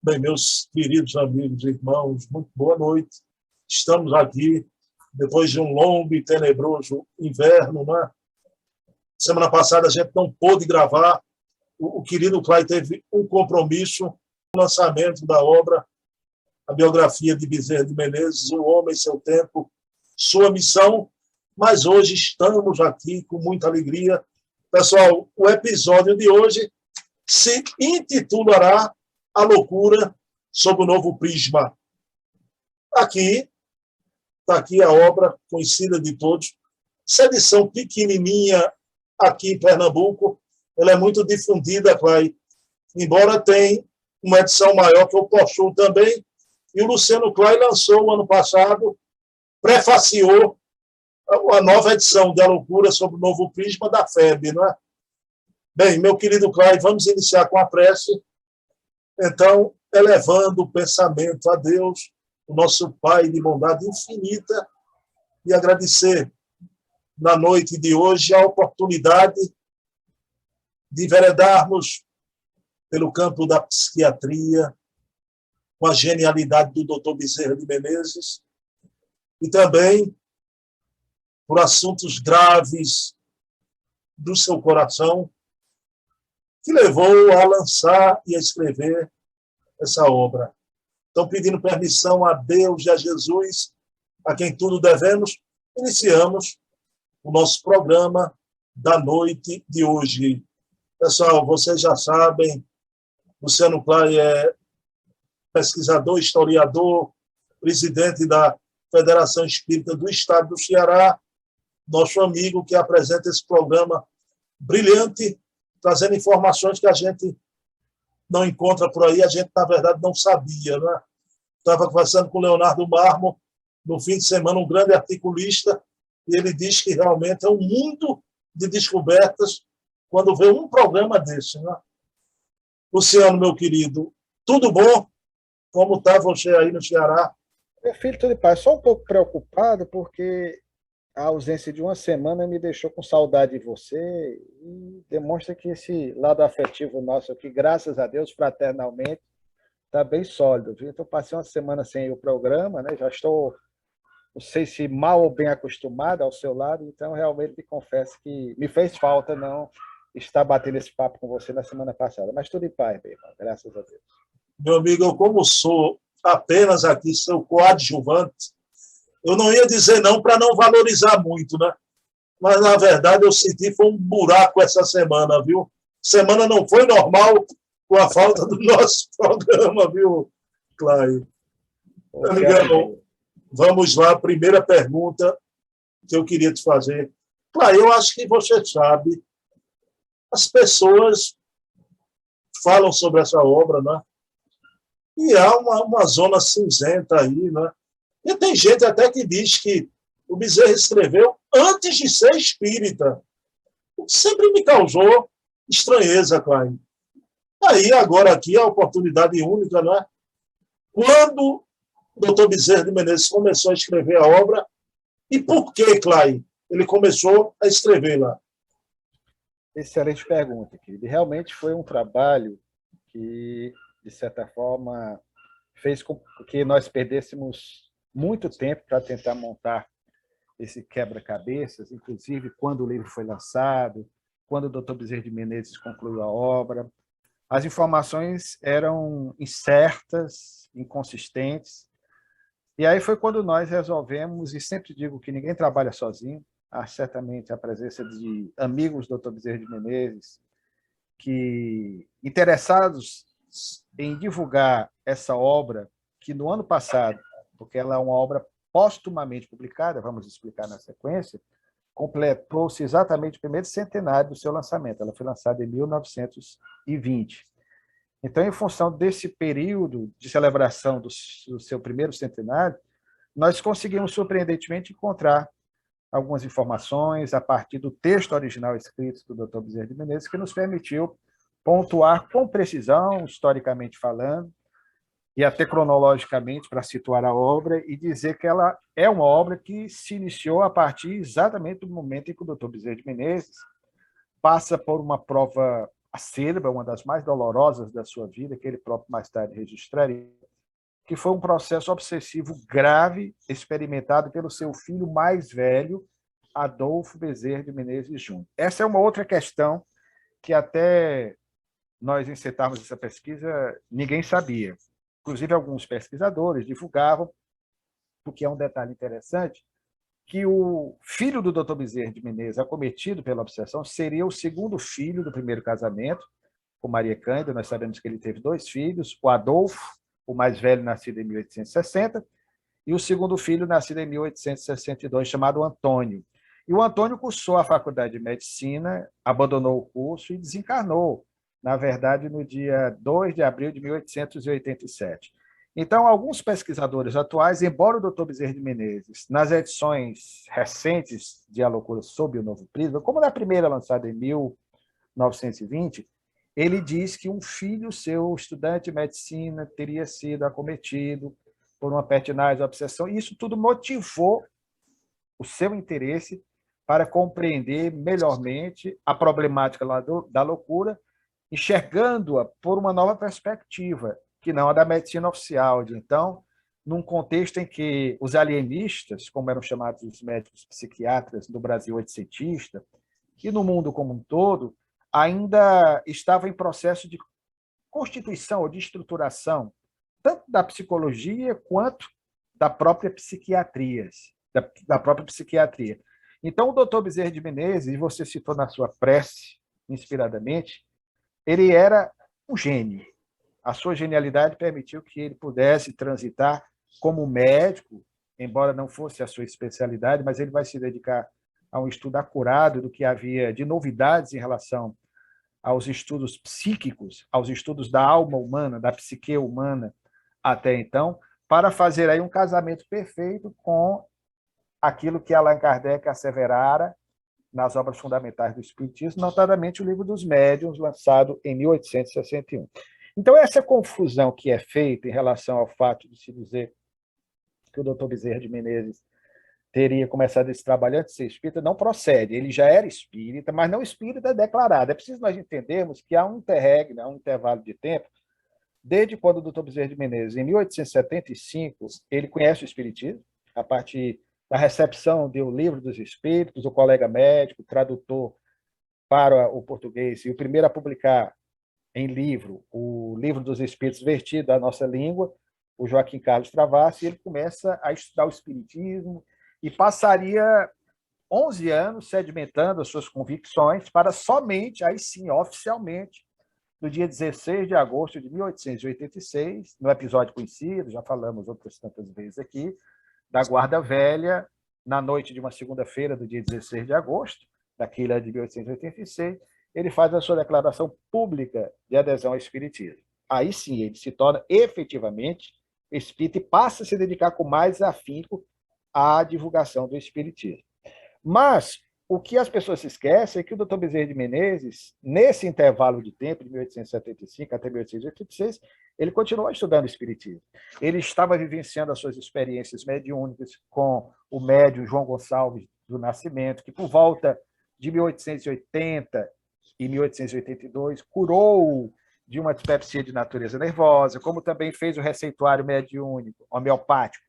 Bem, meus queridos amigos e irmãos, muito boa noite. Estamos aqui depois de um longo e tenebroso inverno, né? Semana passada a gente não pôde gravar. O querido Clay teve um compromisso no lançamento da obra, a biografia de Bezerra de Menezes, O Homem, Seu Tempo, Sua Missão. Mas hoje estamos aqui com muita alegria. Pessoal, o episódio de hoje se intitulará A Loucura sob o Novo Prisma. Está aqui a obra conhecida de todos. Essa edição pequenininha aqui em Pernambuco, ela é muito difundida, Clay. Embora tenha uma edição maior que eu possuo também, e o Luciano Clay lançou ano passado, prefaciou a nova edição da Loucura sobre o Novo Prisma da FEB, não é? Bem, meu querido Clay, vamos iniciar com a prece. Então, elevando o pensamento a Deus, o nosso Pai de bondade infinita, e agradecer na noite de hoje a oportunidade de veredarmos pelo campo da psiquiatria, com a genialidade do Dr. Bezerra de Menezes, e também por assuntos graves do seu coração, que levou a lançar e a escrever essa obra. Então, pedindo permissão a Deus e a Jesus, a quem tudo devemos, iniciamos o nosso programa da noite de hoje. Pessoal, vocês já sabem, Luciano Clay é pesquisador, historiador, presidente da Federação Espírita do Estado do Ceará, nosso amigo que apresenta esse programa brilhante, trazendo informações que a gente não encontra por aí, a gente, na verdade, não sabia. Né? Estava conversando com o Leonardo Marmo, no fim de semana, um grande articulista, e ele diz que realmente é um mundo de descobertas quando vê um programa desse. Né? Luciano, meu querido, tudo bom? Como está você aí no Ceará? Meu filho, tudo em paz. Só um pouco preocupado, porque a ausência de uma semana me deixou com saudade de você e demonstra que esse lado afetivo nosso aqui, graças a Deus, fraternalmente, está bem sólido. Viu? Então, passei uma semana sem o programa, né? Já estou, não sei se mal ou bem acostumado ao seu lado, então realmente me confesso que me fez falta não estar batendo esse papo com você na semana passada. Mas tudo em paz, meu irmão, graças a Deus. Meu amigo, eu como sou apenas aqui seu coadjuvante, eu não ia dizer não para não valorizar muito, né? Mas, na verdade, eu senti foi um buraco essa semana, viu? Semana não foi normal com a falta do nosso programa, viu, Clay? Amigão, vamos lá, primeira pergunta que eu queria te fazer. Clay, eu acho que você sabe, as pessoas falam sobre essa obra, né? E há uma zona cinzenta aí, né? E tem gente até que diz que o Bezerra escreveu antes de ser espírita. O que sempre me causou estranheza, Clay. Aí, agora aqui, a oportunidade única, né? Quando o doutor Bezerra de Menezes começou a escrever a obra, e por que, Clay, ele começou a escrevê-la? Excelente pergunta, querido. Realmente foi um trabalho que, de certa forma, fez com que nós perdêssemos muito tempo para tentar montar esse quebra-cabeças, inclusive quando o livro foi lançado, quando o Dr. Bezerra de Menezes concluiu a obra. As informações eram incertas, inconsistentes, e aí foi quando nós resolvemos, e sempre digo que ninguém trabalha sozinho, há certamente a presença de amigos do Dr. Bezerra de Menezes, que interessados em divulgar essa obra, que no ano passado, porque ela é uma obra póstumamente publicada, vamos explicar na sequência, completou-se exatamente o primeiro centenário do seu lançamento. Ela foi lançada em 1920. Então, em função desse período de celebração do seu primeiro centenário, nós conseguimos, surpreendentemente, encontrar algumas informações a partir do texto original escrito do Dr. Bezerra de Menezes, que nos permitiu pontuar com precisão, historicamente falando, e até cronologicamente, para situar a obra, e dizer que ela é uma obra que se iniciou a partir exatamente do momento em que o Dr. Bezerra de Menezes passa por uma prova acerba, uma das mais dolorosas da sua vida, que ele próprio mais tarde registraria, que foi um processo obsessivo grave experimentado pelo seu filho mais velho, Adolfo Bezerra de Menezes Júnior. Essa é uma outra questão que até nós encetarmos essa pesquisa, ninguém sabia. Inclusive, alguns pesquisadores divulgavam, porque é um detalhe interessante, que o filho do Dr. Bezerra de Menezes, acometido pela obsessão, seria o segundo filho do primeiro casamento, com Maria Cândida. Nós sabemos que ele teve 2 filhos, o Adolfo, o mais velho, nascido em 1860, e o segundo filho, nascido em 1862, chamado Antônio. E o Antônio cursou a Faculdade de Medicina, abandonou o curso e desencarnou, na verdade, no dia 2 de abril de 1887. Então, alguns pesquisadores atuais, embora o Dr. Bezerra de Menezes, nas edições recentes de A Loucura sob o Novo Prisma, como na primeira lançada em 1920, ele diz que um filho seu, estudante de medicina, teria sido acometido por uma pertinaz obsessão, e isso tudo motivou o seu interesse para compreender melhormente a problemática da loucura, enxergando-a por uma nova perspectiva, que não a da medicina oficial. Então, num contexto em que os alienistas, como eram chamados os médicos psiquiatras no Brasil oitocentista, e no mundo como um todo, ainda estavam em processo de constituição ou de estruturação, tanto da psicologia quanto da própria psiquiatria. Então, o doutor Bezerra de Menezes, e você citou na sua prece, inspiradamente, ele era um gênio. A sua genialidade permitiu que ele pudesse transitar como médico, embora não fosse a sua especialidade, mas ele vai se dedicar a um estudo acurado do que havia de novidades em relação aos estudos psíquicos, aos estudos da alma humana, da psique humana até então, para fazer aí um casamento perfeito com aquilo que Allan Kardec asseverara nas obras fundamentais do Espiritismo, notadamente o Livro dos Médiuns, lançado em 1861. Então, essa confusão que é feita em relação ao fato de se dizer que o Dr. Bezerra de Menezes teria começado esse trabalho antes de ser espírita, não procede. Ele já era espírita, mas não espírita declarado. É preciso nós entendermos que há um interregno, há um intervalo de tempo, desde quando o Dr. Bezerra de Menezes, em 1875, ele conhece o espiritismo, a partir da recepção do Livro dos Espíritos, o colega médico, tradutor para o português, e o primeiro a publicar em livro o Livro dos Espíritos vertido à nossa língua, o Joaquim Carlos Travassos, e ele começa a estudar o espiritismo e passaria 11 anos sedimentando as suas convicções para somente, aí sim, oficialmente, no dia 16 de agosto de 1886, no episódio conhecido, já falamos outras tantas vezes aqui, da Guarda Velha, na noite de uma segunda-feira do dia 16 de agosto, daquele ano de 1886, ele faz a sua declaração pública de adesão ao espiritismo. Aí sim, ele se torna efetivamente espírita e passa a se dedicar com mais afinco à divulgação do espiritismo. Mas o que as pessoas se esquecem é que o Dr. Bezerra de Menezes, nesse intervalo de tempo, de 1875 até 1886, ele continuou estudando o espiritismo. Ele estava vivenciando as suas experiências mediúnicas com o médium João Gonçalves do Nascimento, que por volta de 1880 e 1882 curou de uma dispepsia de natureza nervosa, como também fez o receituário mediúnico homeopático,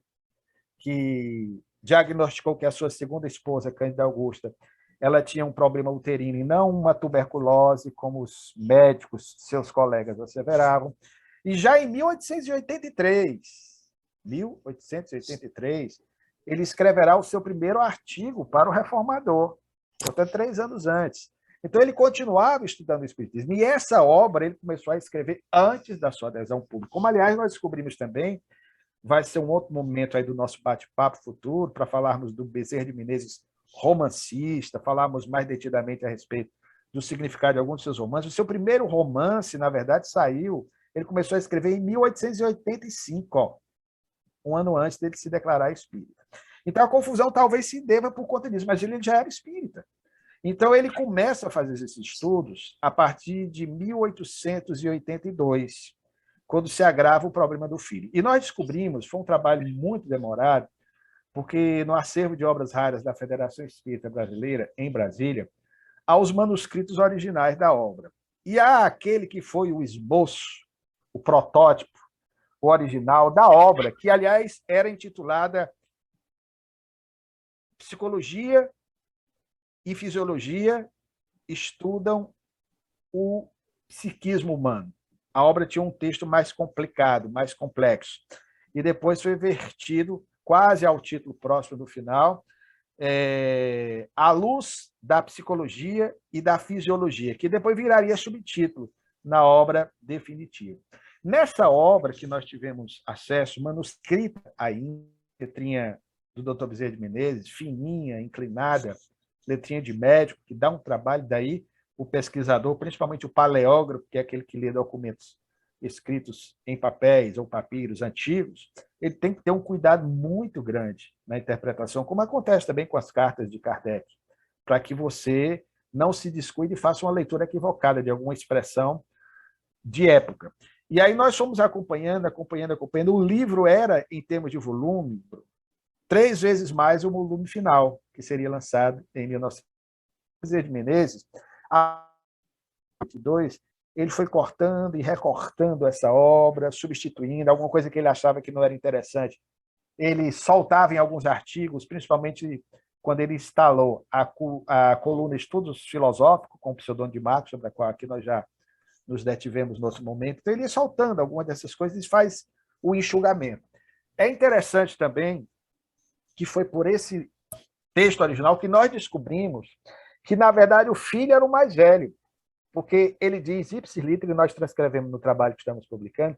que diagnosticou que a sua segunda esposa, Cândida Augusta, ela tinha um problema uterino e não uma tuberculose, como os médicos, seus colegas, asseveravam. E já em 1883, ele escreverá o seu primeiro artigo para o Reformador, portanto, 3 anos antes. Então, ele continuava estudando o espiritismo. E essa obra ele começou a escrever antes da sua adesão pública. Como, aliás, nós descobrimos também, vai ser um outro momento aí do nosso bate-papo futuro, para falarmos do Bezerra de Menezes romancista, falarmos mais detidamente a respeito do significado de alguns de seus romances. O seu primeiro romance, na verdade, ele começou a escrever em 1885, um ano antes dele se declarar espírita. Então, a confusão talvez se deva por conta disso, mas ele já era espírita. Então, ele começa a fazer esses estudos a partir de 1882, quando se agrava o problema do filho. E nós descobrimos, foi um trabalho muito demorado, porque no acervo de obras raras da Federação Espírita Brasileira, em Brasília, há os manuscritos originais da obra. e há aquele que foi o esboço, o protótipo, o original da obra, que, aliás, era intitulada Psicologia e Fisiologia estudam o psiquismo humano. A obra tinha um texto mais complicado, mais complexo, e depois foi vertido quase ao título próximo do final, à luz da psicologia e da fisiologia, que depois viraria subtítulo na obra definitiva. Nessa obra que nós tivemos acesso, manuscrita ainda, letrinha do Dr. Bezerra de Menezes, fininha, inclinada, letrinha de médico, que dá um trabalho, daí o pesquisador, principalmente o paleógrafo, que é aquele que lê documentos escritos em papéis ou papiros antigos, ele tem que ter um cuidado muito grande na interpretação, como acontece também com as cartas de Kardec, para que você não se descuide e faça uma leitura equivocada de alguma expressão de época. E aí nós fomos acompanhando. O livro era, em termos de volume, 3 vezes mais o volume final, que seria lançado em 1900. Bezerra de Menezes, a 22, ele foi cortando e recortando essa obra, substituindo alguma coisa que ele achava que não era interessante. Ele soltava em alguns artigos, principalmente quando ele instalou a coluna Estudos Filosóficos, com o pseudônimo de Marcos, sobre a qual aqui nós já nos detivemos no outro momento. Então, ele ia soltando algumas dessas coisas e faz o enxugamento. É interessante também que foi por esse texto original que nós descobrimos que, na verdade, o filho era o mais velho, porque ele diz, ipsis litteris, e nós transcrevemos no trabalho que estamos publicando,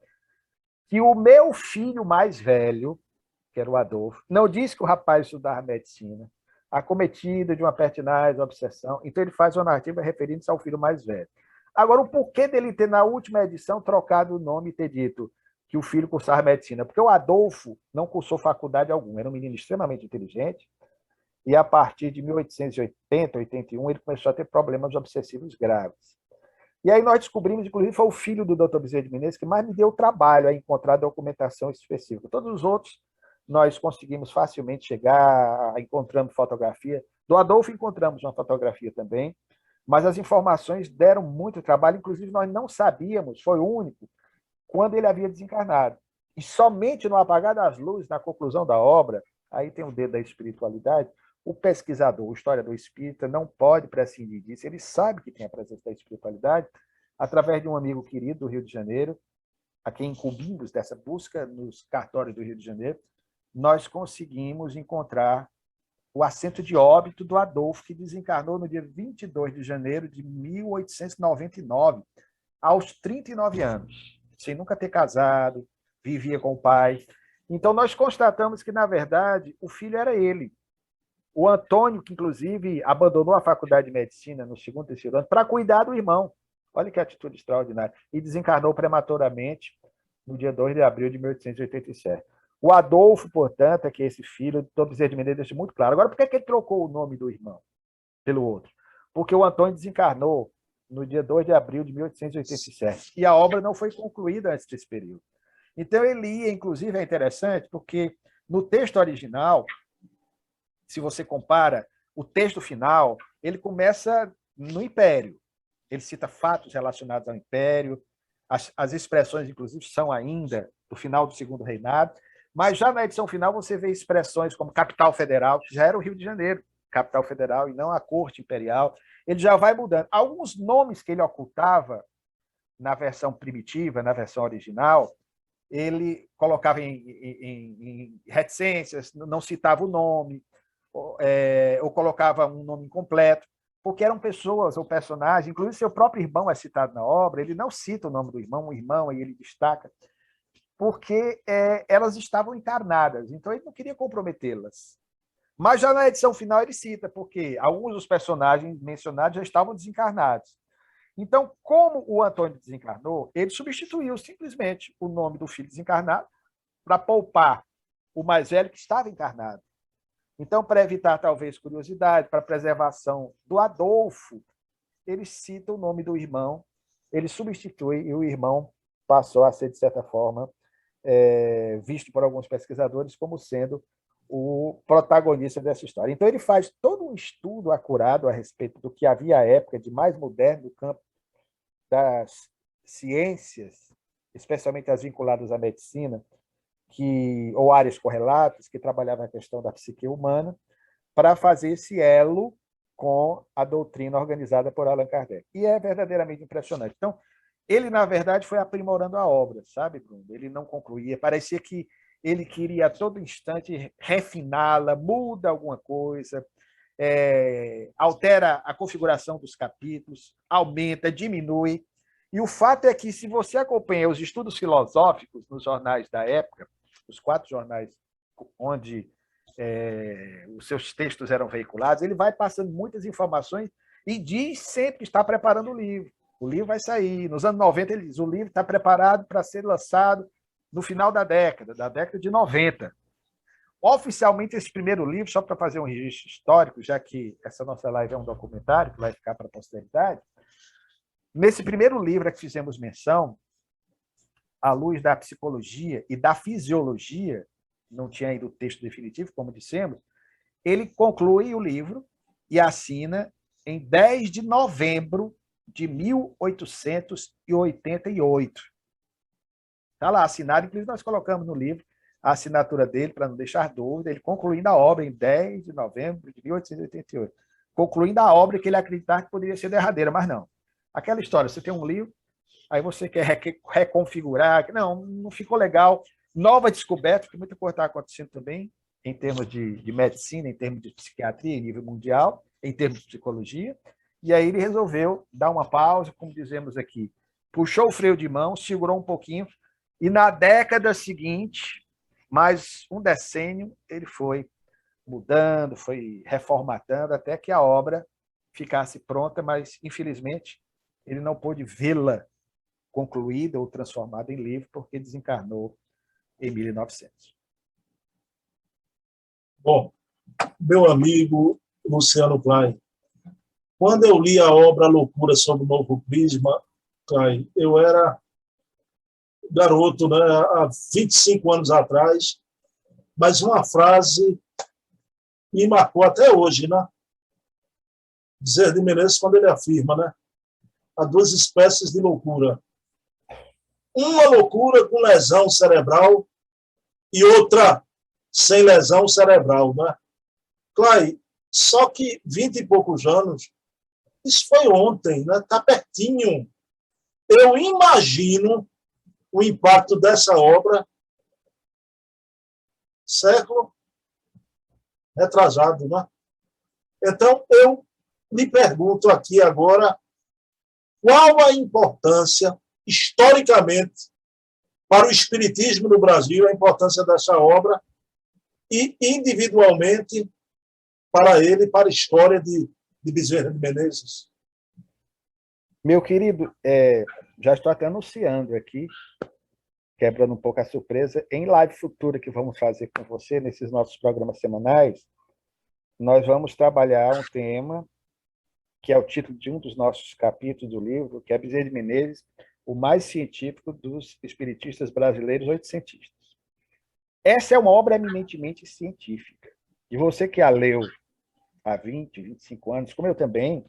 que o meu filho mais velho, que era o Adolfo, não disse que o rapaz estudava medicina, acometido de uma pertinaz, obsessão, então ele faz uma narrativa referindo-se ao filho mais velho. Agora, o porquê dele ter, na última edição, trocado o nome e ter dito que o filho cursava medicina? Porque o Adolfo não cursou faculdade alguma, era um menino extremamente inteligente, e a partir de 1880, 81, ele começou a ter problemas obsessivos graves. E aí nós descobrimos, inclusive, foi o filho do Dr. Bezerra de Menezes que mais me deu trabalho a encontrar documentação específica. Todos os outros nós conseguimos facilmente chegar, encontramos fotografia. Do Adolfo encontramos uma fotografia também, mas as informações deram muito trabalho, inclusive nós não sabíamos, foi o único, quando ele havia desencarnado. E somente no apagar das luzes, na conclusão da obra, aí tem o dedo da espiritualidade, o pesquisador, o historiador espírita, não pode prescindir disso. Ele sabe que tem a presença da espiritualidade, através de um amigo querido do Rio de Janeiro, a quem incumbimos dessa busca nos cartórios do Rio de Janeiro, nós conseguimos encontrar o assento de óbito do Adolfo, que desencarnou no dia 22 de janeiro de 1899, aos 39 anos, sem nunca ter casado, vivia com o pai. Então, nós constatamos que, na verdade, o filho era ele. O Antônio, que inclusive abandonou a faculdade de medicina no segundo e terceiro ano para cuidar do irmão. Olha que atitude extraordinária. E desencarnou prematuramente no dia 2 de abril de 1887. O Adolfo, portanto, é que esse filho, o Dr. Bezerra de Menezes deixa muito claro. Agora, por que ele trocou o nome do irmão pelo outro? Porque o Antônio desencarnou no dia 2 de abril de 1887. E a obra não foi concluída antes desse período. Então, ele ia, inclusive, é interessante, porque no texto original, se você compara o texto final, ele começa no Império. Ele cita fatos relacionados ao Império, as expressões, inclusive, são ainda do final do Segundo Reinado, mas já na edição final você vê expressões como capital federal, que já era o Rio de Janeiro, capital federal, e não a corte imperial. Ele já vai mudando. Alguns nomes que ele ocultava na versão primitiva, na versão original, ele colocava em reticências, não citava o nome, ou colocava um nome incompleto, porque eram pessoas ou personagens, inclusive seu próprio irmão é citado na obra, ele não cita o nome do irmão, o irmão, aí ele destaca, porque elas estavam encarnadas, então ele não queria comprometê-las. Mas já na edição final ele cita, porque alguns dos personagens mencionados já estavam desencarnados. Então, como o Antônio desencarnou, ele substituiu simplesmente o nome do filho desencarnado para poupar o mais velho que estava encarnado. Então, para evitar talvez curiosidade, para preservação do Adolfo, ele cita o nome do irmão, ele substitui e o irmão passou a ser, de certa forma, visto por alguns pesquisadores como sendo o protagonista dessa história. Então, ele faz todo um estudo acurado a respeito do que havia à época de mais moderno no campo das ciências, especialmente as vinculadas à medicina, ou áreas correlatas, que trabalhavam a questão da psique humana, para fazer esse elo com a doutrina organizada por Allan Kardec. E é verdadeiramente impressionante. Então, ele, na verdade, foi aprimorando a obra, sabe, Bruno? Ele não concluía. Parecia que ele queria a todo instante refiná-la, muda alguma coisa, altera a configuração dos capítulos, aumenta, diminui. E o fato é que, se você acompanha os estudos filosóficos nos jornais da época, os 4 jornais onde os seus textos eram veiculados, ele vai passando muitas informações e diz sempre que está preparando o livro. O livro vai sair. Nos anos 90, ele diz, o livro está preparado para ser lançado no final da década de 90. Oficialmente, esse primeiro livro, só para fazer um registro histórico, já que essa nossa live é um documentário que vai ficar para a posteridade, nesse primeiro livro a que fizemos menção, à luz da psicologia e da fisiologia, não tinha ainda o texto definitivo, como dissemos, ele conclui o livro e assina em 10 de novembro de 1888. Está lá assinado, inclusive nós colocamos no livro a assinatura dele, para não deixar dúvida, ele concluindo a obra em 10 de novembro de 1888. Concluindo a obra que ele acreditava que poderia ser derradeira, mas não. Aquela história, você tem um livro, aí você quer reconfigurar, não ficou legal. Nova descoberta, que muita coisa está acontecendo também, em termos de medicina, em termos de psiquiatria, em nível mundial, em termos de psicologia, e aí ele resolveu dar uma pausa, como dizemos aqui, puxou o freio de mão, segurou um pouquinho, e na década seguinte, mais um decênio, ele foi mudando, foi reformatando, até que a obra ficasse pronta, mas, infelizmente, ele não pôde vê-la concluída ou transformada em livro, porque desencarnou em 1900. Bom, meu amigo Luciano Klein, quando eu li a obra Loucura sob o Novo Prisma, Klein, eu era garoto, né, há 25 anos atrás, mas uma frase me marcou até hoje, né? Bezerra de Menezes, quando ele afirma, né? Há 2 espécies de loucura. Uma loucura com lesão cerebral e outra sem lesão cerebral, né? Clay, só que 20 e poucos anos, isso foi ontem, né? Está pertinho. Eu imagino o impacto dessa obra século retrasado, né? Então, eu me pergunto aqui agora qual a importância, historicamente, para o espiritismo no Brasil, a importância dessa obra e, individualmente, para ele, para a história de Bezerra de Menezes. Meu querido, já estou até anunciando aqui, quebrando um pouco a surpresa, em live futura que vamos fazer com você, nesses nossos programas semanais, nós vamos trabalhar um tema que é o título de um dos nossos capítulos do livro, que é Bezerra de Menezes, o mais científico dos espiritistas brasileiros oitocentistas. Essa é uma obra eminentemente científica. E você que a leu há 20, 25 anos, como eu também,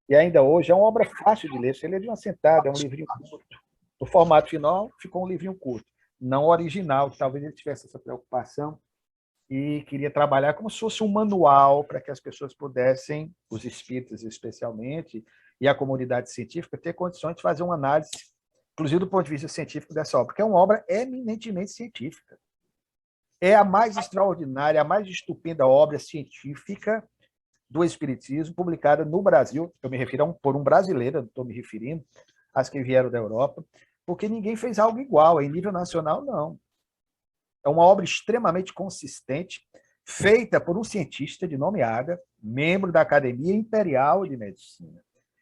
e ainda hoje, é uma obra fácil de ler. Você lê de uma sentada, é um livrinho curto. No formato final, ficou um livrinho curto. Não original, talvez ele tivesse essa preocupação e queria trabalhar como se fosse um manual para que as pessoas pudessem, os espíritas especialmente, e a comunidade científica, ter condições de fazer uma análise, inclusive do ponto de vista científico dessa obra, porque é uma obra eminentemente científica. É a mais extraordinária, a mais estupenda obra científica do Espiritismo, publicada no Brasil. Eu me refiro por um brasileiro, não estou me referindo às que vieram da Europa, porque ninguém fez algo igual, em nível nacional, não. É uma obra extremamente consistente, feita por um cientista de nome Aga, membro da Academia Imperial de Medicina,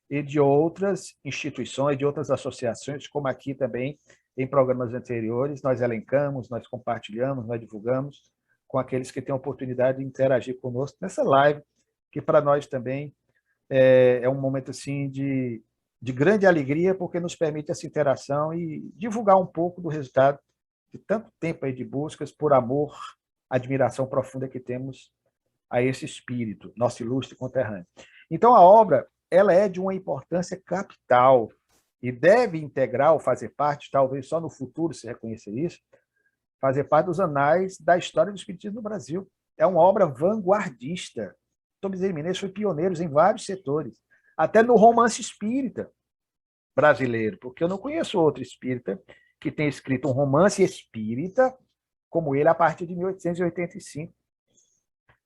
e de outras instituições, de outras associações, como aqui também, em programas anteriores, nós elencamos, nós compartilhamos, nós divulgamos com aqueles que têm a oportunidade de interagir conosco nessa live, que para nós também é um momento assim de grande alegria, porque nos permite essa interação e divulgar um pouco do resultado de tanto tempo aí de buscas por amor, admiração profunda que temos a esse espírito, nosso ilustre conterrâneo. Então, a obra ela é de uma importância capital, e deve integrar ou fazer parte, talvez só no futuro se reconhecer isso, fazer parte dos anais da história do espiritismo no Brasil. É uma obra vanguardista. Tom Bezerra de Menezes foi pioneiro em vários setores, até no romance espírita brasileiro, porque eu não conheço outro espírita que tenha escrito um romance espírita como ele a partir de 1885.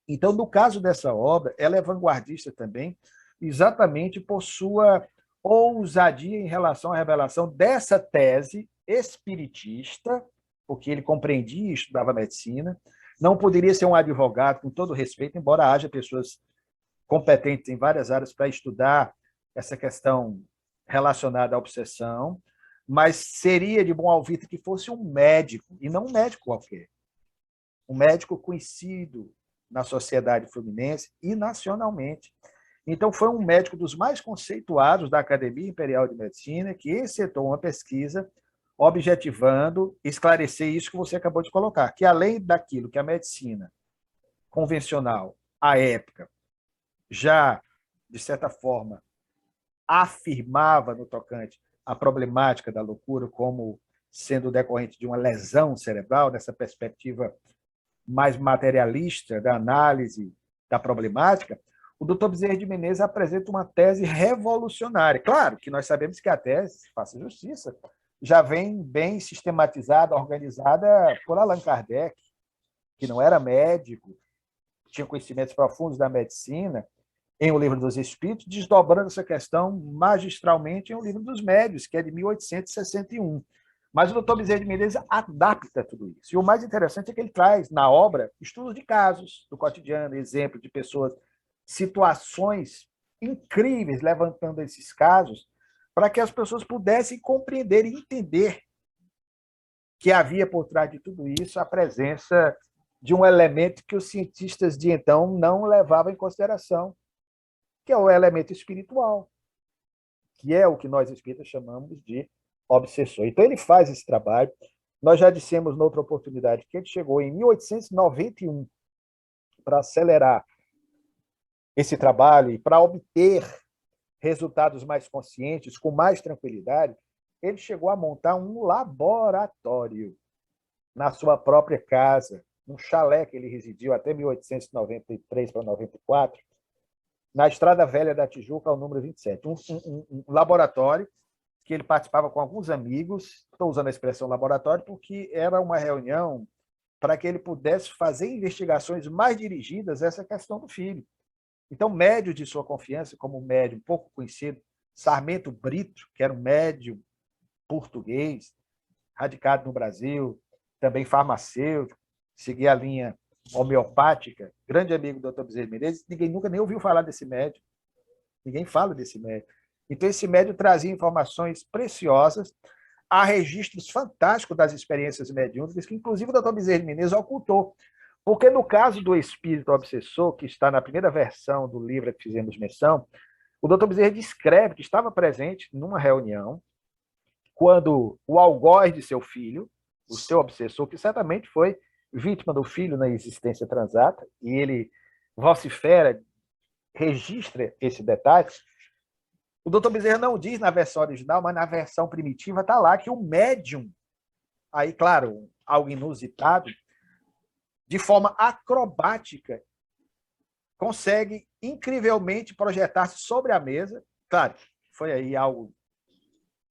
Então, no caso dessa obra, ela é vanguardista também, exatamente por sua ousadia em relação à revelação dessa tese espiritista, porque ele compreendia e estudava medicina, não poderia ser um advogado, com todo respeito, embora haja pessoas competentes em várias áreas para estudar essa questão relacionada à obsessão, mas seria de bom alvitre que fosse um médico, e não um médico qualquer, um médico conhecido na sociedade fluminense e nacionalmente. Então, foi um médico dos mais conceituados da Academia Imperial de Medicina que executou uma pesquisa objetivando esclarecer isso que você acabou de colocar, que além daquilo que a medicina convencional, à época, já, de certa forma, afirmava no tocante à problemática da loucura como sendo decorrente de uma lesão cerebral, nessa perspectiva mais materialista da análise da problemática, o doutor Bezerra de Menezes apresenta uma tese revolucionária. Claro que nós sabemos que a tese, faça justiça, já vem bem sistematizada, organizada por Allan Kardec, que não era médico, tinha conhecimentos profundos da medicina, em O Livro dos Espíritos, desdobrando essa questão magistralmente em O Livro dos Médiuns, que é de 1861. Mas o doutor Bezerra de Menezes adapta tudo isso. E o mais interessante é que ele traz, na obra, estudos de casos do cotidiano, exemplos de pessoas, situações incríveis, levantando esses casos, para que as pessoas pudessem compreender e entender que havia por trás de tudo isso a presença de um elemento que os cientistas de então não levavam em consideração, que é o elemento espiritual, que é o que nós espíritas chamamos de obsessor. Então, ele faz esse trabalho. Nós já dissemos noutra oportunidade que ele chegou em 1891 para acelerar esse trabalho e para obter resultados mais conscientes, com mais tranquilidade. Ele chegou a montar um laboratório na sua própria casa, num chalé que ele residiu até 1893 para 94, na Estrada Velha da Tijuca, ao número 27. Um laboratório que ele participava com alguns amigos. Estou usando a expressão laboratório porque era uma reunião para que ele pudesse fazer investigações mais dirigidas a essa questão do filho. Então, médio de sua confiança, como um médium pouco conhecido, Sarmento Brito, que era um médium português, radicado no Brasil, também farmacêutico, seguia a linha homeopática, grande amigo do Dr. Bezerra de Menezes, ninguém nunca nem ouviu falar desse médium. Ninguém fala desse médium. Então, esse médium trazia informações preciosas, há registros fantásticos das experiências mediúnicas, que inclusive o Dr. Bezerra de Menezes ocultou. Porque no caso do espírito obsessor, que está na primeira versão do livro que fizemos menção, o Dr. Bezerra descreve que estava presente numa reunião quando o algoz de seu filho, o seu obsessor, que certamente foi vítima do filho na existência transata, e ele vocifera, registra esse detalhe. O doutor Bezerra não diz na versão original, mas na versão primitiva está lá que o médium, aí, claro, algo inusitado, de forma acrobática, consegue incrivelmente projetar-se sobre a mesa. Claro, foi aí algo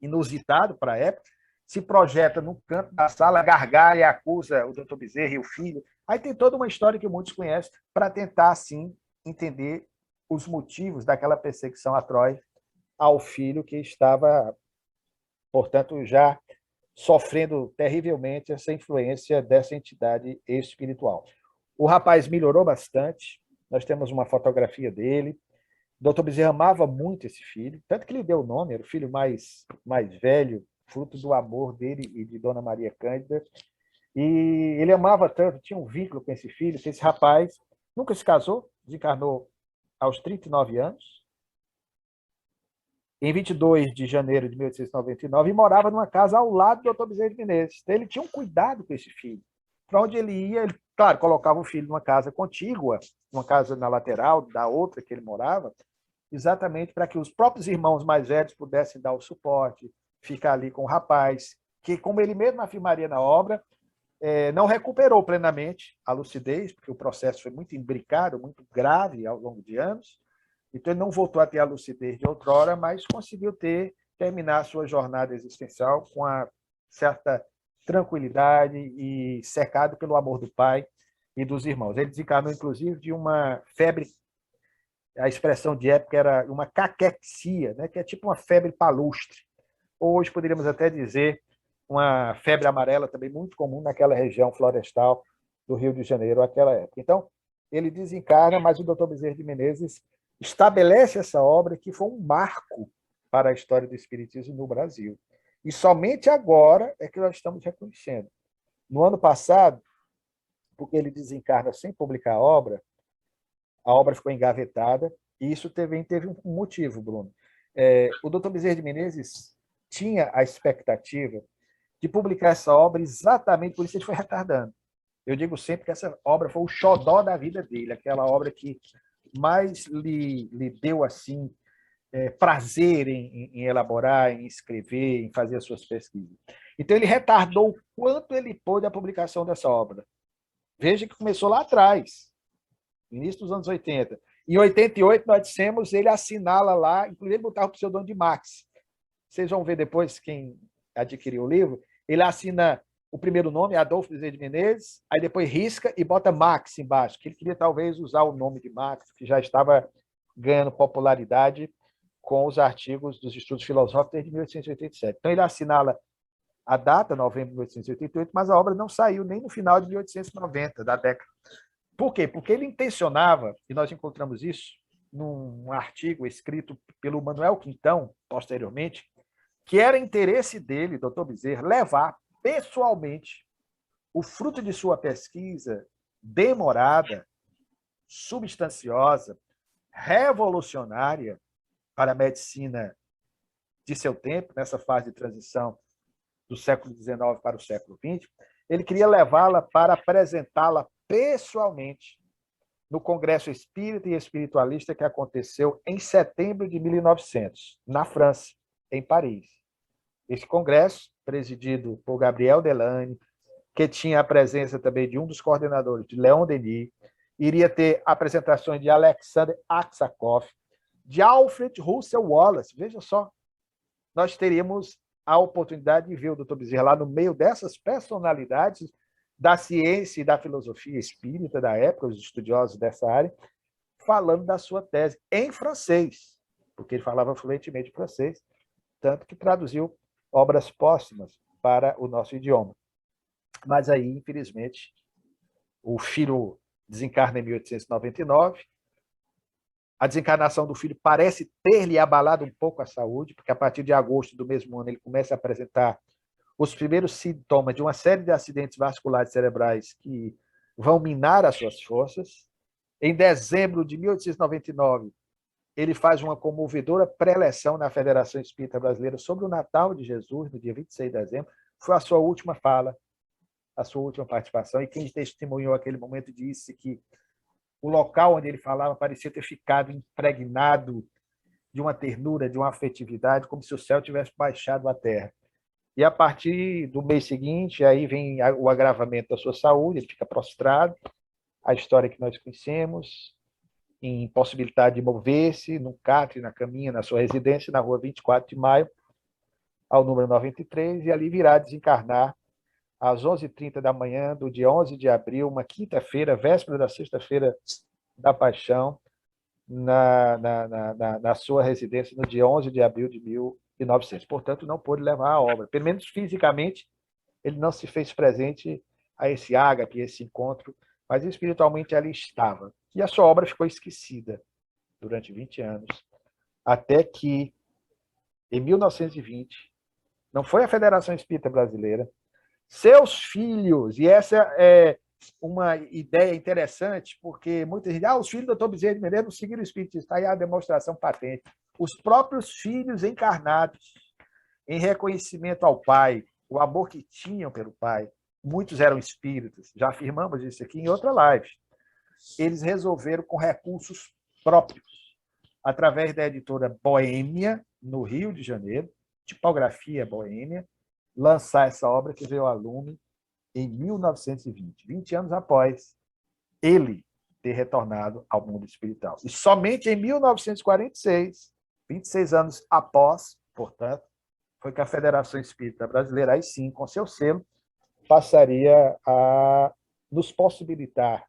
inusitado para a época. Se projeta no canto da sala, gargalha e acusa o doutor Bezerra e o filho. Aí tem toda uma história que muitos conhecem para tentar, assim, entender os motivos daquela perseguição atroz ao filho que estava, portanto, já sofrendo terrivelmente essa influência dessa entidade espiritual. O rapaz melhorou bastante, nós temos uma fotografia dele. O Dr. Bezerra amava muito esse filho, tanto que lhe deu o nome, era o filho mais velho, fruto do amor dele e de Dona Maria Cândida. E ele amava tanto, tinha um vínculo com esse filho, que esse rapaz nunca se casou, desencarnou aos 39 anos, em 22 de janeiro de 1899, e morava numa casa ao lado do Dr. Bezerra de Menezes. Então, ele tinha um cuidado com esse filho. Para onde ele ia, ele, claro, colocava o filho numa casa contígua, uma casa na lateral da outra que ele morava, exatamente para que os próprios irmãos mais velhos pudessem dar o suporte, ficar ali com o rapaz, que, como ele mesmo afirmaria na obra, não recuperou plenamente a lucidez, porque o processo foi muito imbricado, muito grave ao longo de anos, então ele não voltou a ter a lucidez de outrora, mas conseguiu terminar a sua jornada existencial com uma certa tranquilidade e cercado pelo amor do pai e dos irmãos. Ele desencarnou, inclusive, de uma febre, a expressão de época era uma caquexia, né, que é tipo uma febre palustre. Hoje poderíamos até dizer uma febre amarela, também muito comum naquela região florestal do Rio de Janeiro, naquela época. Então, ele desencarna, mas o Dr. Bezerra de Menezes estabelece essa obra que foi um marco para a história do espiritismo no Brasil. E somente agora é que nós estamos reconhecendo. No ano passado, porque ele desencarna sem publicar a obra ficou engavetada, e isso teve um motivo, Bruno. O Dr. Bezerra de Menezes tinha a expectativa de publicar essa obra exatamente por isso ele foi retardando. Eu digo sempre que essa obra foi o xodó da vida dele, aquela obra que mais lhe deu assim prazer em elaborar, em escrever, em fazer as suas pesquisas. Então ele retardou o quanto ele pôde a publicação dessa obra. Veja que começou lá atrás, início dos anos 80. Em 88 nós dissemos, ele assinala lá, inclusive ele botava o pseudônimo de Max. Vocês vão ver depois, quem adquiriu o livro, ele assina o primeiro nome, Adolfo Bezerra de Menezes, aí depois risca e bota Max embaixo, que ele queria talvez usar o nome de Max, que já estava ganhando popularidade com os artigos dos estudos filosóficos desde 1887. Então ele assinala a data, novembro de 1888, mas a obra não saiu nem no final de 1890, da década. Por quê? Porque ele intencionava, e nós encontramos isso num artigo escrito pelo Manuel Quintão, posteriormente, que era interesse dele, doutor Bezerra, levar pessoalmente o fruto de sua pesquisa demorada, substanciosa, revolucionária para a medicina de seu tempo, nessa fase de transição do século XIX para o século XX, ele queria levá-la para apresentá-la pessoalmente no Congresso Espírita e Espiritualista que aconteceu em setembro de 1900, na França, em Paris. Esse congresso, presidido por Gabriel Delane, que tinha a presença também de um dos coordenadores, de Leon Denis, iria ter apresentações de Alexander Aksakov, de Alfred Russel Wallace. Veja só, nós teríamos a oportunidade de ver o Dr. Bezerra lá no meio dessas personalidades da ciência e da filosofia espírita da época, os estudiosos dessa área, falando da sua tese em francês, porque ele falava fluentemente francês, tanto que traduziu obras póstumas para o nosso idioma. Mas aí, infelizmente, o filho desencarna em 1899, a desencarnação do filho parece ter-lhe abalado um pouco a saúde, porque a partir de agosto do mesmo ano ele começa a apresentar os primeiros sintomas de uma série de acidentes vasculares cerebrais que vão minar as suas forças. Em dezembro de 1899, ele faz uma comovedora preleção na Federação Espírita Brasileira sobre o Natal de Jesus, no dia 26 de dezembro. Foi a sua última fala, a sua última participação, e quem testemunhou aquele momento disse que o local onde ele falava parecia ter ficado impregnado de uma ternura, de uma afetividade, como se o céu tivesse baixado à terra. E a partir do mês seguinte, aí vem o agravamento da sua saúde, ele fica prostrado, a história que nós conhecemos, impossibilidade de mover-se, num catre, na caminha, na sua residência, na rua 24 de maio, ao número 93, e ali virá desencarnar às 11h30 da manhã do dia 11 de abril, uma quinta-feira, véspera da sexta-feira da Paixão, na sua residência no dia 11 de abril de 1900. Portanto, não pôde levar a obra. Pelo menos fisicamente, ele não se fez presente a esse ágape, a esse encontro, mas espiritualmente ela estava. E a sua obra ficou esquecida durante 20 anos, até que, em 1920, não foi a Federação Espírita Brasileira, seus filhos, e essa é uma ideia interessante, porque muita gente, os filhos do Dr. Bezerra de Menezes não seguiram o espiritismo, está aí a demonstração patente. Os próprios filhos encarnados, em reconhecimento ao pai, o amor que tinham pelo pai, muitos eram espíritas, já afirmamos isso aqui em outra live, eles resolveram com recursos próprios através da editora Boêmia, no Rio de Janeiro, Tipografia Boêmia, lançar essa obra que veio a lume em 1920, 20 anos após ele ter retornado ao mundo espiritual. E somente em 1946, 26 anos após, portanto, foi que a Federação Espírita Brasileira, aí sim, com seu selo, passaria a nos possibilitar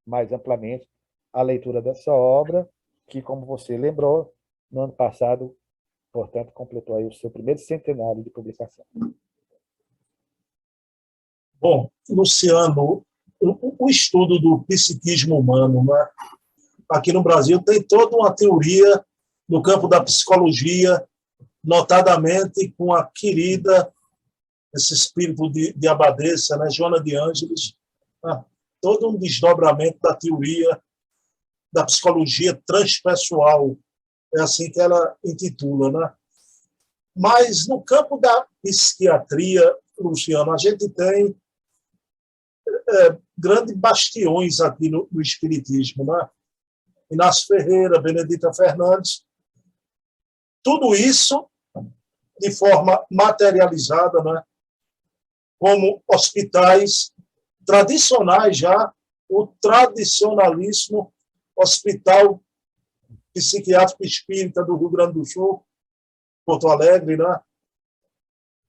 mais amplamente a leitura dessa obra, que, como você lembrou, no ano passado, portanto, completou aí o seu primeiro centenário de publicação. Bom, Luciano, o estudo do psiquismo humano, né, aqui no Brasil tem toda uma teoria no campo da psicologia, notadamente com a querida, esse espírito de abadesa, né, Joana de Ângeles, né, todo um desdobramento da teoria da psicologia transpessoal, é assim que ela intitula, né? Mas no campo da psiquiatria, Luciano, a gente tem grandes bastiões aqui no espiritismo, né? Inácio Ferreira, Benedita Fernandes, tudo isso de forma materializada, né? Como hospitais tradicionais já, o tradicionalismo Hospital Psiquiátrico Espírita do Rio Grande do Sul, Porto Alegre, né?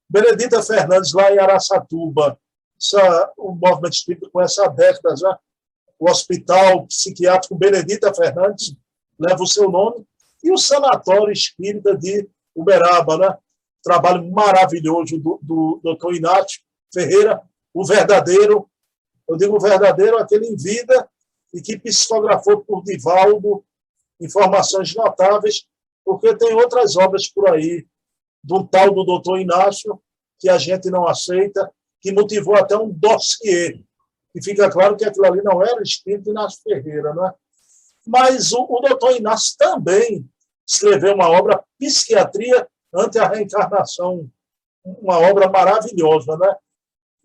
Benedita Fernandes, lá em Araçatuba, o movimento espírita conhece há décadas já, o Hospital Psiquiátrico Benedita Fernandes leva o seu nome, e o Sanatório Espírita de Uberaba, né? Trabalho maravilhoso do Dr. Inácio Ferreira, o verdadeiro, eu digo o verdadeiro, aquele em vida, e que psicografou por Divaldo informações notáveis, porque tem outras obras por aí, do tal do doutor Inácio, que a gente não aceita, que motivou até um dossiê, e fica claro que aquilo ali não era espírito Inácio Ferreira, não é? Mas o doutor Inácio também escreveu uma obra, Psiquiatria ante a Reencarnação, uma obra maravilhosa, né?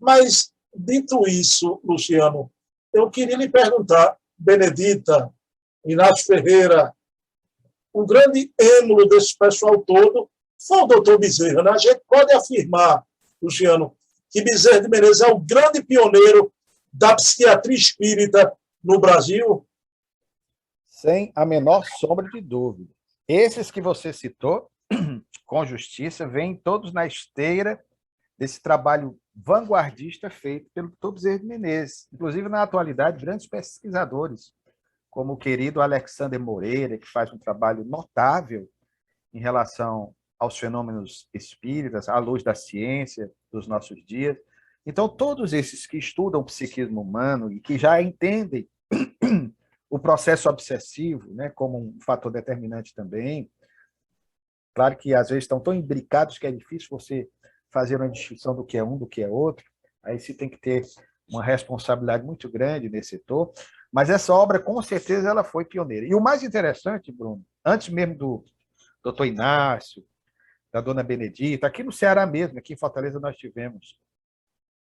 Mas, dito isso, Luciano, eu queria lhe perguntar, Benedita, Inácio Ferreira, o grande êmulo desse pessoal todo foi o doutor Bezerra, né? A gente pode afirmar, Luciano, que Bezerra de Menezes é o grande pioneiro da psiquiatria espírita no Brasil? Sem a menor sombra de dúvida. Esses que você citou, com justiça, vêm todos na esteira desse trabalho vanguardista feito pelo Dr. Bezerra de Menezes. Inclusive, na atualidade, grandes pesquisadores, como o querido Alexander Moreira, que faz um trabalho notável em relação aos fenômenos espíritas, à luz da ciência dos nossos dias. Então, todos esses que estudam o psiquismo humano e que já entendem o processo obsessivo, né, como um fator determinante também, claro que às vezes estão tão imbricados que é difícil você fazer uma distinção do que é um, do que é outro, aí se tem que ter uma responsabilidade muito grande nesse setor, mas essa obra, com certeza, ela foi pioneira. E o mais interessante, Bruno, antes mesmo do doutor Inácio, da dona Benedita, aqui no Ceará mesmo, aqui em Fortaleza, nós tivemos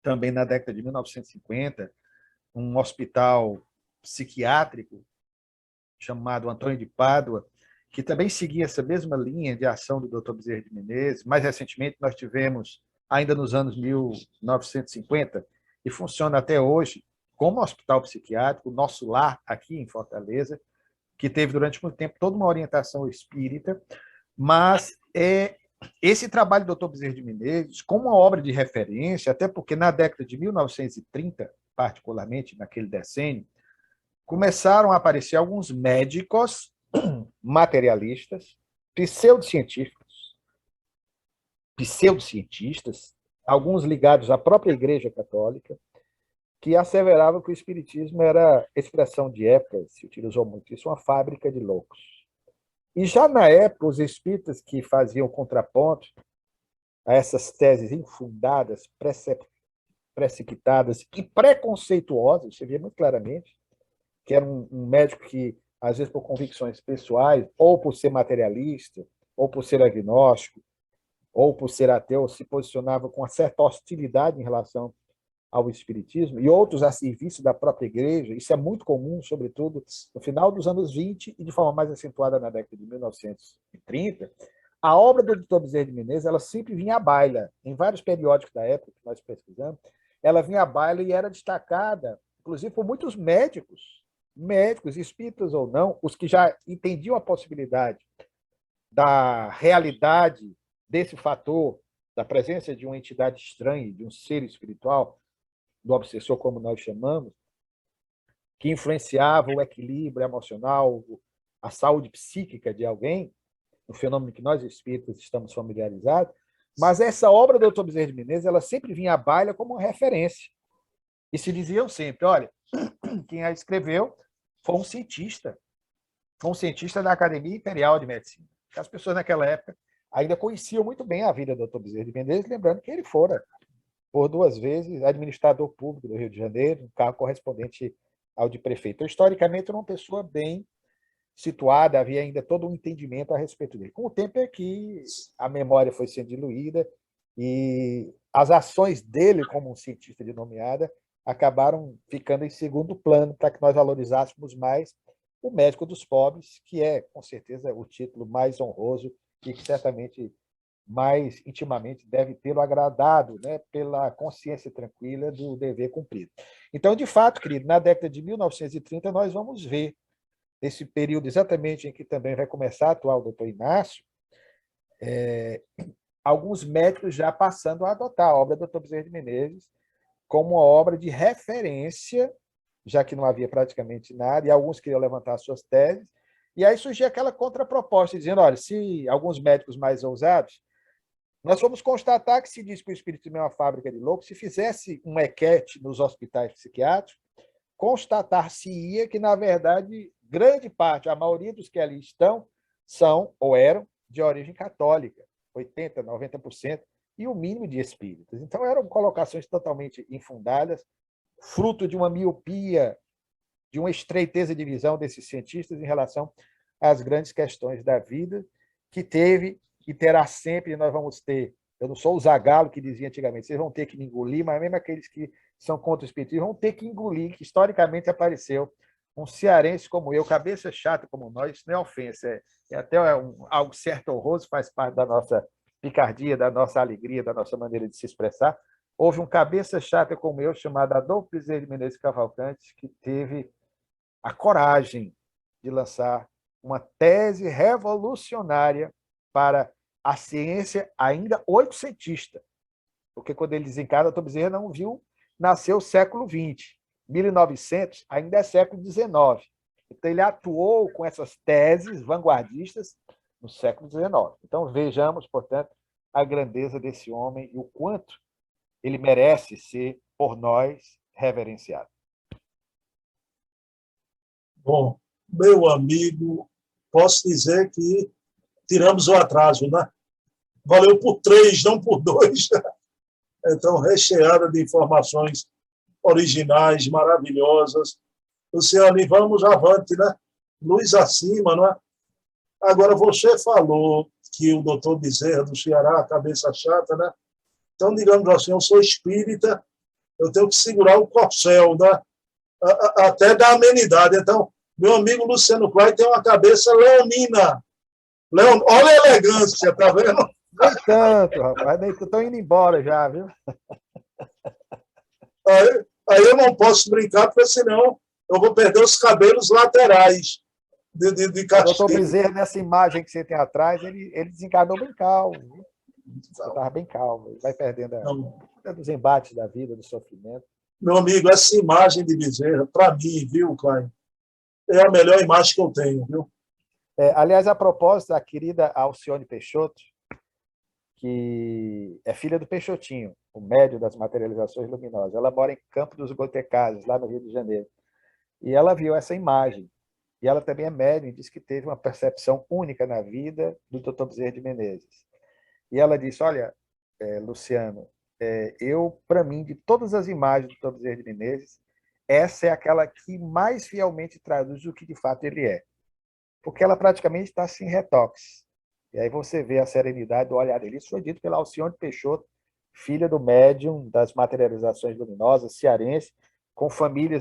também na década de 1950 um hospital psiquiátrico chamado Antônio de Pádua, que também seguia essa mesma linha de ação do Dr. Bezerra de Menezes. Mais recentemente, nós tivemos, ainda nos anos 1950, e funciona até hoje, como hospital psiquiátrico, nosso lar aqui em Fortaleza, que teve durante muito tempo toda uma orientação espírita, mas esse trabalho do Dr. Bezerra de Menezes, como uma obra de referência, até porque na década de 1930, particularmente naquele decênio, começaram a aparecer alguns médicos materialistas, pseudocientistas, alguns ligados à própria Igreja Católica, que asseveravam que o espiritismo era, expressão de época, se utilizou muito isso, uma fábrica de loucos. E já na época, os espíritas que faziam contraponto a essas teses infundadas, precipitadas e preconceituosas, você vê muito claramente, que era um médico que, às vezes, por convicções pessoais, ou por ser materialista, ou por ser agnóstico, ou por ser ateu, se posicionava com uma certa hostilidade em relação ao espiritismo e outros a serviço da própria igreja. Isso é muito comum, sobretudo no final dos anos 20 e de forma mais acentuada na década de 1930. A obra do Dr. Bezerra de Menezes, ela sempre vinha à baila. Em vários periódicos da época que nós pesquisamos, ela vinha à baila e era destacada, inclusive por muitos médicos, espíritas ou não, os que já entendiam a possibilidade da realidade desse fator, da presença de uma entidade estranha, de um ser espiritual, do obsessor, como nós chamamos, que influenciava o equilíbrio emocional, a saúde psíquica de alguém, um fenômeno que nós espíritas estamos familiarizados, mas essa obra do Dr. Bezerra de Menezes, ela sempre vinha à baila como uma referência. E se diziam sempre, olha, quem a escreveu foi um cientista da Academia Imperial de Medicina. As pessoas naquela época ainda conheciam muito bem a vida do Dr. Bezerra de Menezes, lembrando que ele fora, por 2 vezes, administrador público do Rio de Janeiro, um cargo correspondente ao de prefeito. Então, historicamente, era uma pessoa bem situada, havia ainda todo um entendimento a respeito dele. Com o tempo é que a memória foi sendo diluída e as ações dele como um cientista de nomeada acabaram ficando em segundo plano para que nós valorizássemos mais o médico dos pobres, que é, com certeza, o título mais honroso e que certamente mais intimamente deve tê-lo agradado, né, pela consciência tranquila do dever cumprido. Então, de fato, querido, na década de 1930, nós vamos ver, nesse período exatamente em que também vai começar a atuar o doutor Inácio, alguns médicos já passando a adotar a obra do Dr. Bezerra de Menezes como uma obra de referência, já que não havia praticamente nada, e alguns queriam levantar suas teses, e aí surgia aquela contraproposta, dizendo, olha, se alguns médicos mais ousados, nós vamos constatar que se diz que o espiritismo é uma fábrica de loucos, se fizesse uma enquete nos hospitais psiquiátricos, constatar-se-ia que, na verdade, grande parte, a maioria dos que ali estão, são ou eram de origem católica, 80%, 90%, e o mínimo de espíritas. Então, eram colocações totalmente infundadas, fruto de uma miopia, de uma estreiteza de visão desses cientistas em relação às grandes questões da vida, que teve e terá sempre, e nós vamos ter, eu não sou o Zagalo que dizia antigamente, vocês vão ter que me engolir, mas mesmo aqueles que são contra o espiritismo vão ter que engolir, que historicamente apareceu um cearense como eu, cabeça chata como nós, isso não é ofensa, é até algo certo honroso, faz parte da nossa picardia, da nossa alegria, da nossa maneira de se expressar. Houve um cabeça chata como eu, chamado Adolfo Bezerra de Menezes Cavalcante, que teve a coragem de lançar uma tese revolucionária para a ciência ainda oitocentista, porque quando ele desencarna, Dr. Bezerra não viu, nasceu o século XX, 1900 ainda é século XIX. Então, ele atuou com essas teses vanguardistas no século XIX. Então, vejamos, portanto, a grandeza desse homem e o quanto ele merece ser, por nós, reverenciado. Bom, meu amigo, posso dizer que tiramos o atraso, né? Valeu por 3, não por 2. Então, recheada de informações originais, maravilhosas. Luciane, vamos avante, né? Luz acima, não é? Agora, você falou que o doutor Bezerra do Ceará, cabeça chata, né? Então, digamos assim, eu sou espírita, eu tenho que segurar o corcel, né? Até da amenidade. Então, meu amigo Luciano Klein tem uma cabeça leonina. Olha a elegância, tá vendo? Nem tanto, rapaz. Estão indo embora já, viu? Aí eu não posso brincar, porque senão eu vou perder os cabelos laterais de O doutor castigo. Bezerra, nessa imagem que você tem atrás, ele desencarnou bem calmo. Você estava bem calmo. Ele vai perdendo dos embates da vida, do sofrimento. Meu amigo, essa imagem de Bezerra, para mim, viu, Klein, é a melhor imagem que eu tenho, viu? Aliás, a propósito, a querida Alcione Peixoto, que é filha do Peixotinho, o médium das materializações luminosas. Ela mora em Campo dos Goitacazes, lá no Rio de Janeiro. E ela viu essa imagem. E ela também é médium e disse que teve uma percepção única na vida do Dr. Bezerra de Menezes. E ela disse, olha, Luciano, para mim, de todas as imagens do Dr. Bezerra de Menezes, essa é aquela que mais fielmente traduz o que de fato ele é. Porque ela praticamente está sem retoques. E aí você vê a serenidade do olhar dele. Isso foi dito pela Alcione Peixoto, filha do médium das materializações luminosas, cearense, com família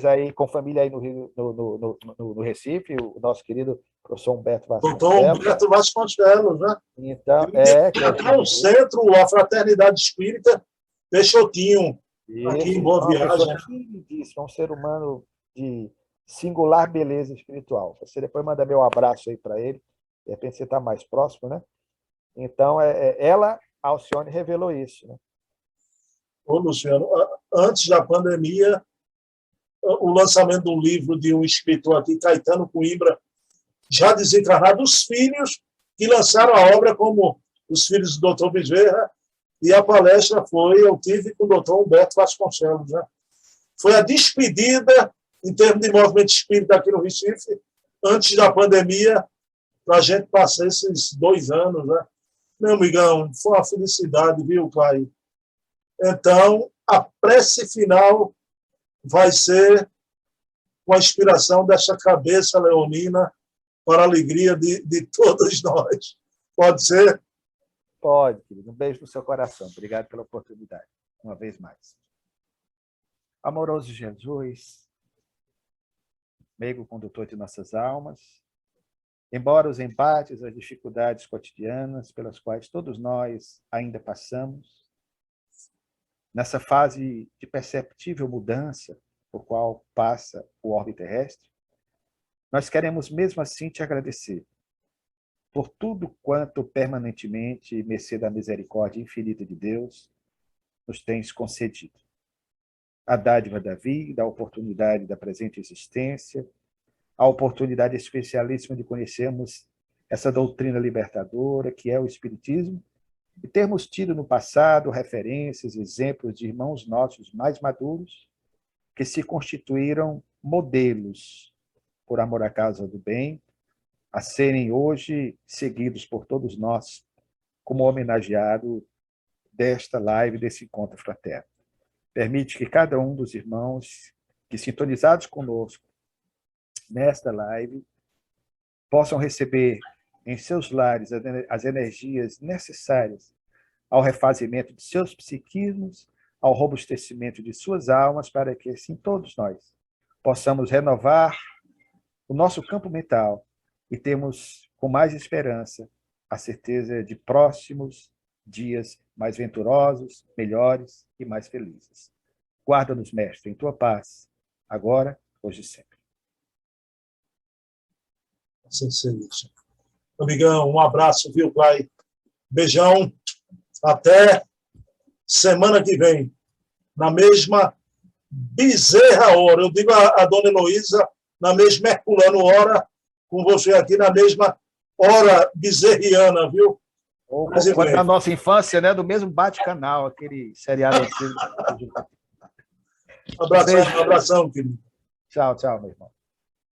aí no Recife, o nosso querido professor Humberto Doutor Vasconcelos. Humberto Vasconcelos, né? Então, Tem até um centro, a Fraternidade Espírita Peixotinho, aqui em Boa Viagem. É um ser humano de singular beleza espiritual. Você depois manda meu abraço aí para ele, de repente você está mais próximo, né? Então, ela, a Alcione, revelou isso, né? Ô, Luciano, antes da pandemia, o lançamento de um livro de um escritor aqui, Caetano Coimbra, já desencarnado, os filhos que lançaram a obra como os filhos do Dr. Bezerra, e a palestra eu tive com o Dr. Humberto Vasconcelos, né? Foi a despedida, em termos de movimento espírita aqui no Recife, antes da pandemia, para a gente passar esses 2 anos, né? Meu amigão, foi uma felicidade, viu, Caio? Então, a prece final vai ser com a inspiração dessa cabeça leonina para a alegria de todos nós. Pode ser? Pode, querido. Um beijo no seu coração. Obrigado pela oportunidade, uma vez mais. Amoroso Jesus, meigo condutor de nossas almas, embora os embates, as dificuldades cotidianas pelas quais todos nós ainda passamos, nessa fase de perceptível mudança por qual passa o orbe terrestre, nós queremos mesmo assim te agradecer por tudo quanto permanentemente, mercê da misericórdia infinita de Deus, nos tens concedido. A dádiva da vida, a oportunidade da presente existência, a oportunidade especialíssima de conhecermos essa doutrina libertadora que é o Espiritismo, e termos tido no passado referências, exemplos de irmãos nossos mais maduros, que se constituíram modelos por amor à causa do bem, a serem hoje seguidos por todos nós como homenageado desta live, desse encontro fraterno. Permite que cada um dos irmãos que sintonizados conosco nesta live possam receber em seus lares as energias necessárias ao refazimento de seus psiquismos, ao robustecimento de suas almas, para que, assim, todos nós possamos renovar o nosso campo mental e termos, com mais esperança, a certeza de próximos dias mais venturosos, melhores e mais felizes. Guarda-nos, Mestre, em tua paz, agora, hoje e sempre. Assim seja. Amigão, um abraço, viu, pai? Beijão. Até semana que vem, na mesma Bezerra hora. Eu digo a dona Heloísa, na mesma Herculano hora, com você aqui na mesma hora bezerriana, viu? Ou quando na nossa infância, né, do mesmo Bate-Canal, aquele seriado antigo. Abração, abração, querido. Tchau, tchau, meu irmão.